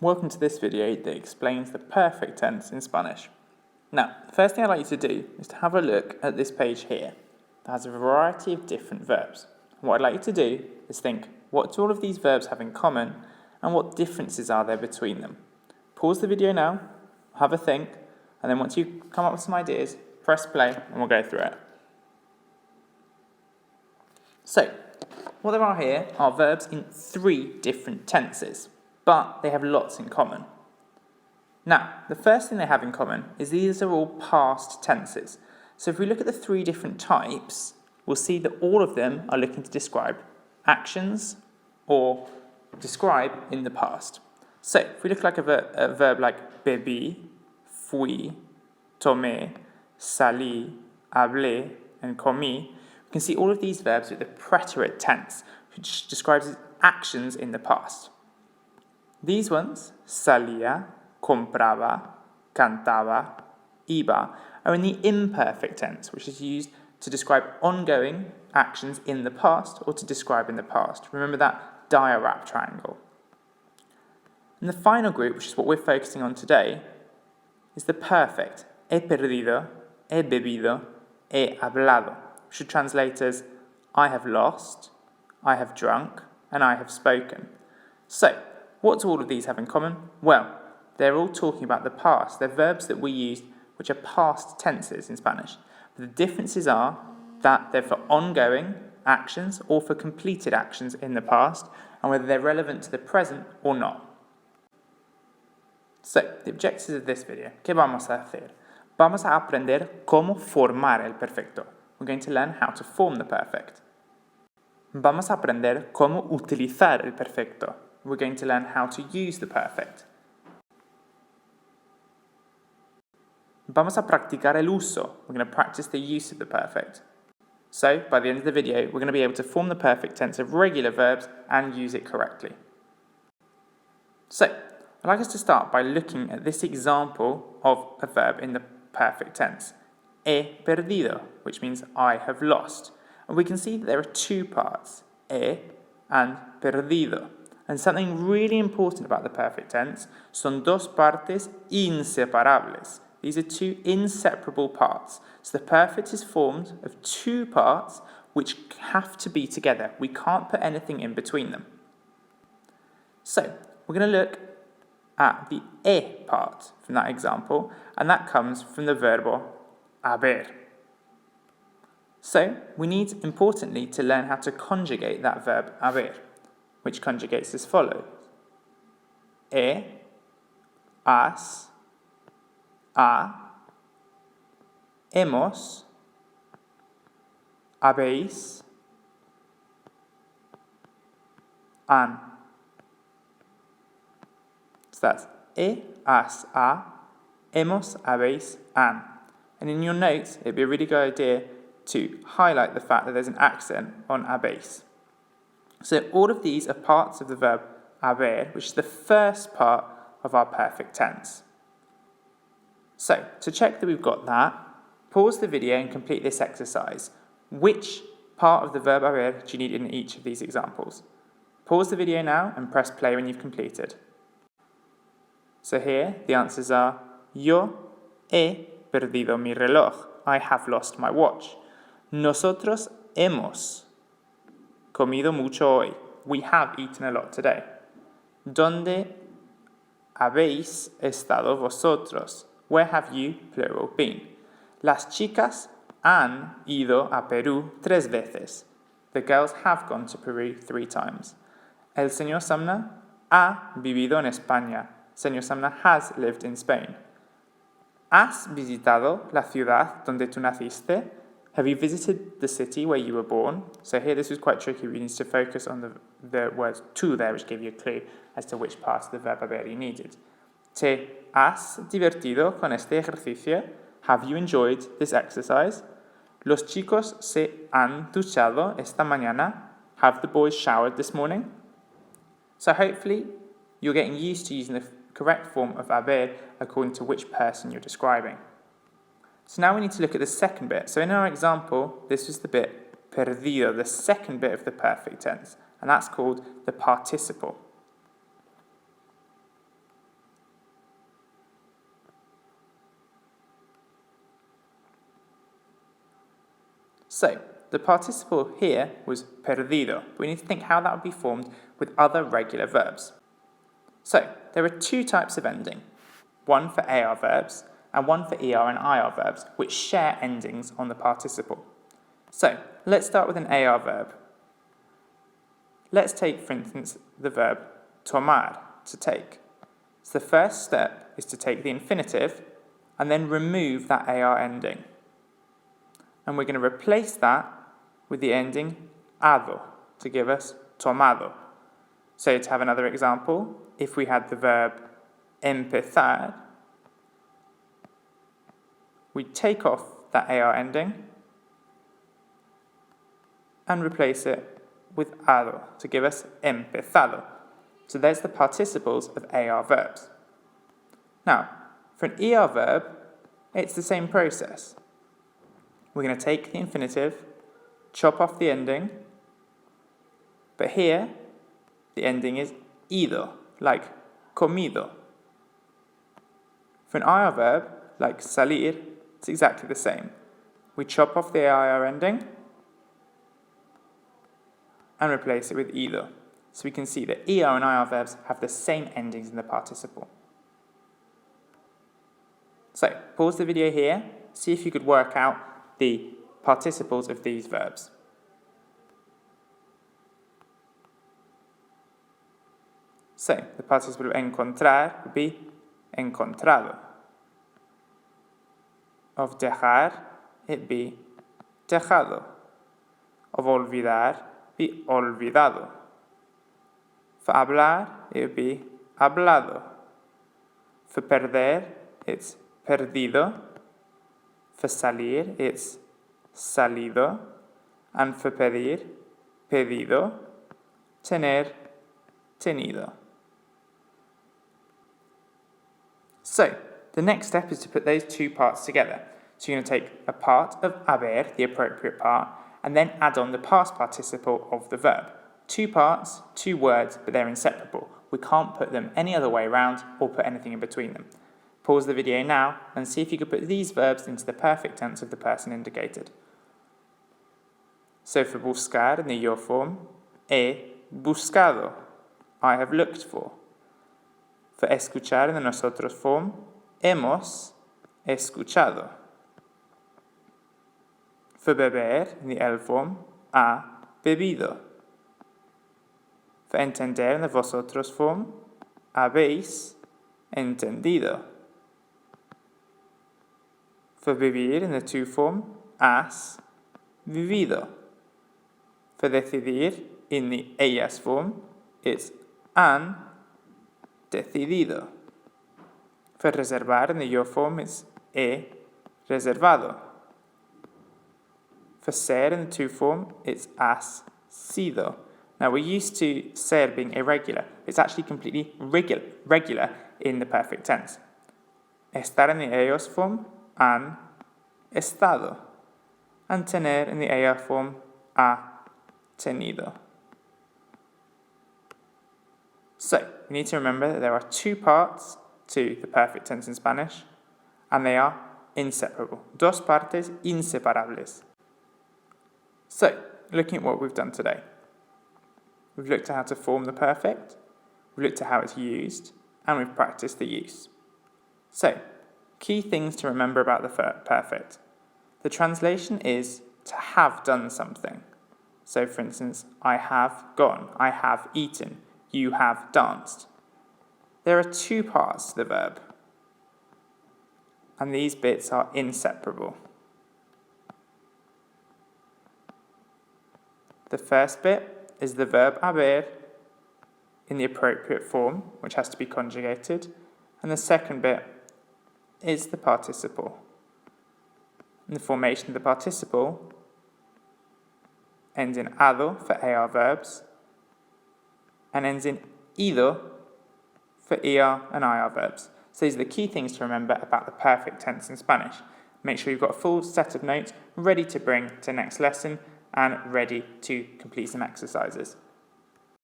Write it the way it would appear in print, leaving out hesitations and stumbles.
Welcome to this video that explains the perfect tense in Spanish. Now, the first thing I'd like you to do is to have a look at this page here that has a variety of different verbs. And what I'd like you to do is think, what do all of these verbs have in common and what differences are there between them? Pause the video now, have a think, and then once you come up with some ideas, press play and we'll go through it. So, what there are here are verbs in 3 different tenses, but they have lots in common. Now, the first thing they have in common is these are all past tenses. So if we look at the 3 different types, we'll see that all of them are looking to describe actions or describe in the past. So if we look like a verb like bebí, fui, tomé, salí, hablé, and comí, we can see all of these verbs with the preterite tense, which describes actions in the past. These ones, salía, compraba, cantaba, iba, are in the imperfect tense, which is used to describe ongoing actions in the past or to describe in the past. Remember that diarrhea triangle. And the final group, which is what we're focusing on today, is the perfect. He perdido, he bebido, he hablado, which should translate as I have lost, I have drunk, and I have spoken. So, what do all of these have in common? Well, they're all talking about the past. They're verbs that we use which are past tenses in Spanish. But the differences are that they're for ongoing actions or for completed actions in the past, and whether they're relevant to the present or not. So, the objectives of this video, ¿qué vamos a hacer? Vamos a aprender cómo formar el perfecto. We're going to learn how to form the perfect. Vamos a aprender cómo utilizar el perfecto. We're going to learn how to use the perfect. Vamos a practicar el uso. We're going to practice the use of the perfect. So, by the end of the video, we're going to be able to form the perfect tense of regular verbs and use it correctly. So, I'd like us to start by looking at this example of a verb in the perfect tense. He perdido, which means I have lost. And we can see that there are 2 parts, he and perdido. And something really important about the perfect tense, son dos partes inseparables. These are 2 inseparable parts. So the perfect is formed of 2 parts which have to be together. We can't put anything in between them. So we're going to look at the he part from that example, and that comes from the verbo haber. So we need, importantly, to learn how to conjugate that verb haber, which conjugates as follows. He, has, ha, hemos, habéis, han. So that's he, has, ha, hemos, habéis, han. And in your notes, it'd be a really good idea to highlight the fact that there's an accent on habéis. So all of these are parts of the verb haber, which is the first part of our perfect tense. So, to check that we've got that, pause the video and complete this exercise. Which part of the verb haber do you need in each of these examples? Pause the video now and press play when you've completed. So here, the answers are Yo he perdido mi reloj. I have lost my watch. Nosotros hemos comido mucho hoy. We have eaten a lot today. ¿Dónde habéis estado vosotros? Where have you, plural, been? Las chicas han ido a Perú 3 veces. The girls have gone to Peru 3 times. El señor Sumner ha vivido en España. Señor Sumner has lived in Spain. ¿Has visitado la ciudad donde tú naciste? Have you visited the city where you were born? So here this was quite tricky. We need to focus on the words tú there, which gave you a clue as to which part of the verb haber you needed. ¿Te has divertido con este ejercicio? Have you enjoyed this exercise? ¿Los chicos se han duchado esta mañana? Have the boys showered this morning? So hopefully you're getting used to using the correct form of haber according to which person you're describing. So now we need to look at the second bit. So in our example, this was the bit perdido, the second bit of the perfect tense, and that's called the participle. So, the participle here was perdido. We need to think how that would be formed with other regular verbs. So, there are two types of ending, one for AR verbs and one for ER and IR verbs, which share endings on the participle. So, let's start with an AR verb. Let's take, for instance, the verb tomar, to take. So the first step is to take the infinitive and then remove that AR ending. And we're going to replace that with the ending ado to give us tomado. So to have another example, if we had the verb empezar, we take off that AR ending and replace it with ado to give us empezado. So there's the participles of AR verbs. Now, for an ER verb, it's the same process. We're going to take the infinitive, chop off the ending, but here the ending is ido, like comido. For an IR verb, like salir, it's exactly the same. We chop off the IR ending and replace it with ido. So we can see that ER and IR verbs have the same endings in the participle. So, pause the video here, see if you could work out the participles of these verbs. So, the participle of encontrar would be encontrado. Of dejar, it'd be dejado. Of olvidar, be olvidado. For hablar, it would be hablado. For perder, it's perdido. For salir, it's salido. And for pedir, pedido. Tener, tenido. So, the next step is to put those two parts together. So you're going to take a part of haber, the appropriate part, and then add on the past participle of the verb. Two parts, two words, but they're inseparable. We can't put them any other way around or put anything in between them. Pause the video now and see if you could put these verbs into the perfect tense of the person indicated. So for buscar in the yo form, he buscado, I have looked for. For escuchar in the nosotros form, hemos escuchado. For beber in the él form, ha bebido. For entender in the vosotros form, habéis entendido. For vivir in the tú form, has vivido. For decidir in the ellas form, it's han decidido. For reservar in the yo form, it's he reservado. For ser in the tú form, it's has sido. Now, we're used to ser being irregular. It's actually completely regular in the perfect tense. Estar in the ellos form, han estado. And tener in the ella form, ha tenido. So, you need to remember that there are two parts to the perfect tense in Spanish, and they are inseparable. Dos partes inseparables. So, looking at what we've done today. We've looked at how to form the perfect, we've looked at how it's used, and we've practiced the use. So, key things to remember about the perfect. The translation is to have done something. So, for instance, I have gone, I have eaten, you have danced. There are two parts to the verb, and these bits are inseparable. The first bit is the verb haber in the appropriate form, which has to be conjugated, and the second bit is the participle. And the formation of the participle ends in ado for AR verbs and ends in ido for ER and IR verbs. So these are the key things to remember about the perfect tense in Spanish. Make sure you've got a full set of notes ready to bring to next lesson and ready to complete some exercises.